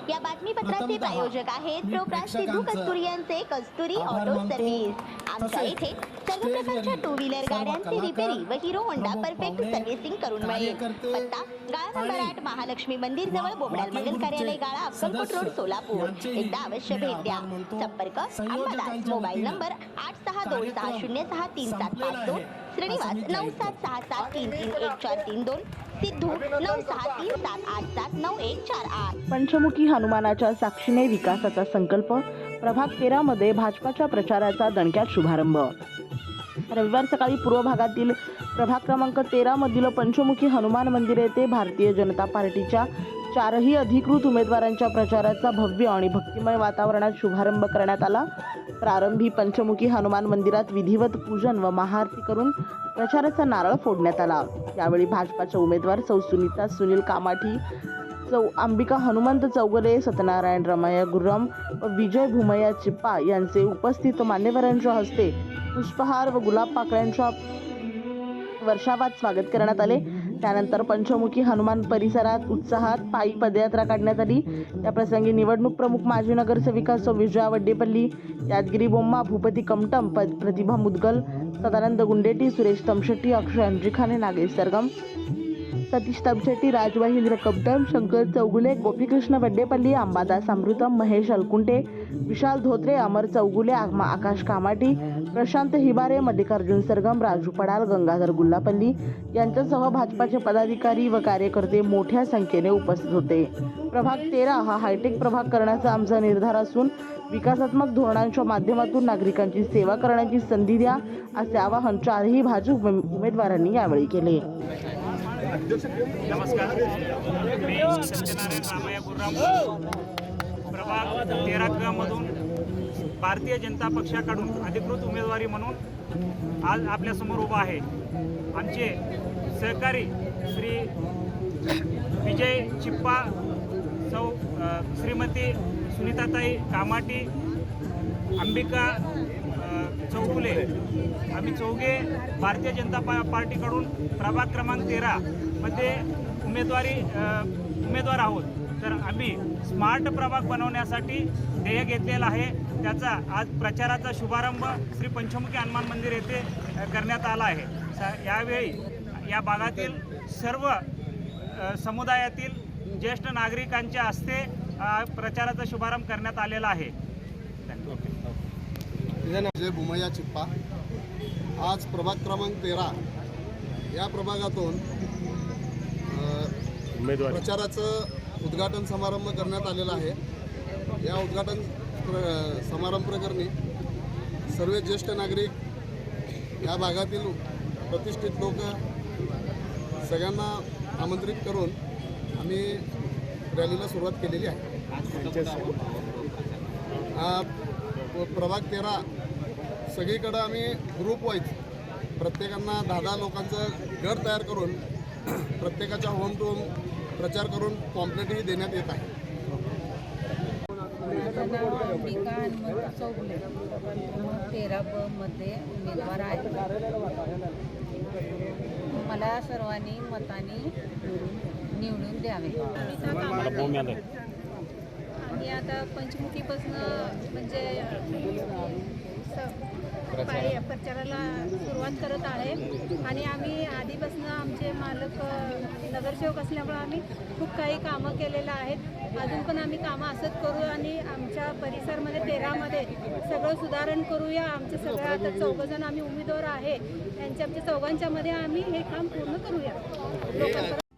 या बातमीपत्राचे प्रायोजक आहेत प्रोप्रास सिद्धू कस्तुरी यांचे कस्तुरी ऑटो सर्व्हिस। आमच्या इथे सर्व प्रकारच्या टू व्हीलर गाड्यांची रिपेरी व हिरो होंडा परफेक्ट सर्व्हिसिंग करून मिळेल। पत्ता गाळा नंबर 8 महालक्ष्मी मंदिर जवळ बोबडाल मंगल कार्यालय गाळा अक्कलकोट रोड सोलापूर। एकदा अवश्य भेट द्या। संपर्क अंबादास, मोबाईल नंबर 8626063752, श्रीनिवास 9766331432, सिद्धू 9637879148। पंचमुखी हनुमानाच्या साक्षीने विकासाचा संकल्प। प्रभाग 13 मध्ये भाजपाच्या प्रचाराचा दणक्यात शुभारंभ। रविवार सकाळी पूर्व भागातील प्रभाग क्रमांक 13 मधील पंचमुखी हनुमान मंदिर येथे भारतीय जनता पार्टीच्या 4ही अधिकृत उमेदवारांच्या प्रचाराचा भव्य आणि भक्तिमय वातावरणात शुभारंभ करण्यात आला। प्रारंभी पंचमुखी हनुमान मंदिरात विधिवत पूजन व महाआरती करून प्रचाराचा नारळ फोडण्यात आला। यावेळी भाजपाचे उमेदवार सौ सुनीता सुनील कामाठी, सौ अंबिका हनुमंत चौगुले, सत्यनारायण रमैया गुर्रम व विजय भूमय्या चिप्पा यांचे उपस्थित मान्यवरांच्या हस्ते पुष्पहार व गुलाब पाकळ्यांच्या वर्षावात स्वागत करण्यात आले। त्यानंतर पंचमुखी हनुमान परिसरात उत्साहात पायी पदयात्रा काढण्यात आली। त्या प्रसंगी निवडणूक प्रमुख माजी नगरसेविका सौ विजया वड्डेपल्ली, यादगिरी बोम्मा, भूपती कमटम, प्रतिभा मुदगल, सदानंद गुंडेटी, सुरेश तमशेट्टी, अक्षय अंजिखाने, नागेश सरगम, सतीश तमशेट्टी, राजवाहिंद्र कमटम, शंकर चौगुले, गोपीकृष्ण वड्डेपल्ली, अंबादास अमृतम, महेश अलकुंटे, विशाल धोत्रे, अमर चौगुले, आकाश कामाटी, प्रशांत हिबारे, मल्लिकार्जुन सरगम, राजू पडाल, गंगाधर गुल्लापल्ली यांच्यासह भाजपाचे पदाधिकारी व कार्यकर्ते मोठ्या संख्येने उपस्थित होते। प्रभाग 13 हा हायटेक प्रभाग करण्याचा आमचा निर्धार असून विकासात्मक धोरणांच्या माध्यमातून नागरिकांची सेवा करण्याची संधी द्या, असे आवाहन 4ही भाजप उमेदवारांनी यावेळी केले। नमस्कार, मी सत्यनारायण रमैया गुर्रम, प्रभाग 13 मधून भारतीय जनता पक्षाकडून अधिकृत उमेदवारी म्हणून आज आपल्यासमोर उभा आहे। आमचे सहकारी श्री विजय चिप्पा, सौ श्रीमती सुनीताताई कामाटी, अंबिका चौगुले, आम्ही चौघे भारतीय जनता पार्टीकडून प्रभाग क्रमांक 13 मध्ये उमेदवार आहोत। तर आम्ही स्मार्ट प्रभाग बनवण्यासाठी ध्येय घेतलेला आहे। त्याचा आज प्रचाराचा शुभारंभ श्री पंचमुखी हनुमान मंदिर येथे करण्यात आला आहे। यावेळी या भागातील सर्व समुदायातील ज्येष्ठ नागरिकांच्या हस्ते प्रचाराचा शुभारंभ करण्यात आलेला आहे। विजय भूमय्या चिप्पा आज प्रभाग क्रमांक 13 या प्रभागातून प्रचाराचं उद्घाटन समारंभ करण्यात आलेला आहे। या उद्घाटन समारंभ प्रकरणी सर्व ज्येष्ठ नागरिक, या भागातील प्रतिष्ठित लोक सगळ्यांना आमंत्रित करून आम्ही रॅलीला सुरुवात केलेली आहे। प्रभाग 13 सगळीकडं आम्ही ग्रुप वाईज प्रत्येकांना 10-10 लोकांचं गट तयार करून प्रत्येकाच्या होम टू होम प्रचार करून पॉम्पलेटही देण्यात येत आहे। माझं नाव अंबिका हनुमंत चौगुले, 13 मध्ये उमेदवार आहे। मला सर्वांनी मताने निवडून द्यावे। आणि आता पंचमुखीपासून म्हणजे प्रचाराला सुरुवात करत आहे। आणि आम्ही आधीपासून आमचे मालक नगरसेवक असल्यामुळे आम्ही खूप काही कामं केलेलं आहेत। अजून पण आम्ही कामं असंच करू आणि आमच्या परिसरमध्ये 13 मध्ये सगळं सुधारण करूया। आमचे सगळं आता 4 जण आम्ही उमेदवार आहे, आमच्या चौघांच्या मध्ये आम्ही हे काम पूर्ण करूया।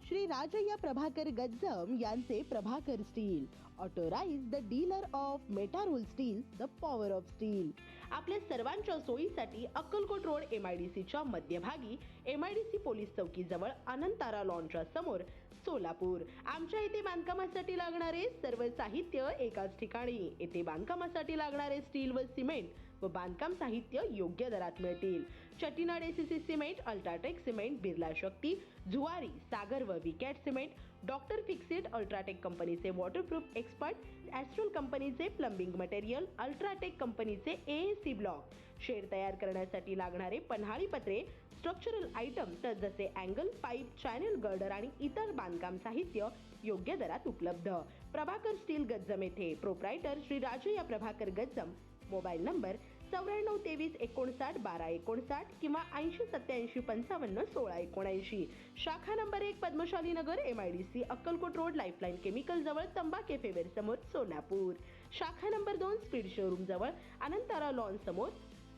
श्री राजय्या प्रभाकर गज्जम यांचे Prabhakar steel, authorise the dealer of Metarol steel, the power of steel. आपल्या सर्वांच्या सोयीसाठी अक्कलकोट रोड MIDCच्या मध्यभागी MIDC पोलीस चौकी जवळ अनंतारा लॉनच्या समोर सोलापूर। आमच्या इथे बांधकामासाठी लागणारे सर्व साहित्य एकाच ठिकाणी। येथे बांधकामासाठी लागणारे स्टील व सिमेंट व बांधकाम साहित्य योग्य दरात मिळतील। Chettinad ACC cement, UltraTech cement, Birla Shakti, Zuari, Sagar व Vicat cement, doctor Fixit, UltraTech कंपनीचे वॉटरप्रूफ एक्सपर्ट, ॲस्ट्रल कंपनीचे प्लंबिंग मटेरियल, अल्ट्राटेक कंपनीचे AAC ब्लॉक, शेड तयार करण्यासाठी लागणारे पन्हाळी पत्रे, स्ट्रक्चरल आयटम जसे अँगल, पाईप, चॅनल, गर्डर आणि इतर बांधकाम साहित्य योग्य दरात उपलब्ध। प्रभाकर स्टील गज्जम येथे. Proprietor Shri Rajaya Prabhakar Gajjam. Mobile number 9423591259 किंवा 8087551679. शाखा number 1 Padmashali Nagar MIDC Akkalkot road Lifeline chemical जवळ तंबा केफे वेर समोर सोलापूर. शाखा नंबर 2 स्पीड शोरूम जवळ अनंतारा लॉन समोर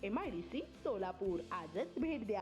MIDC सोलापूर. आजच भेट द्या.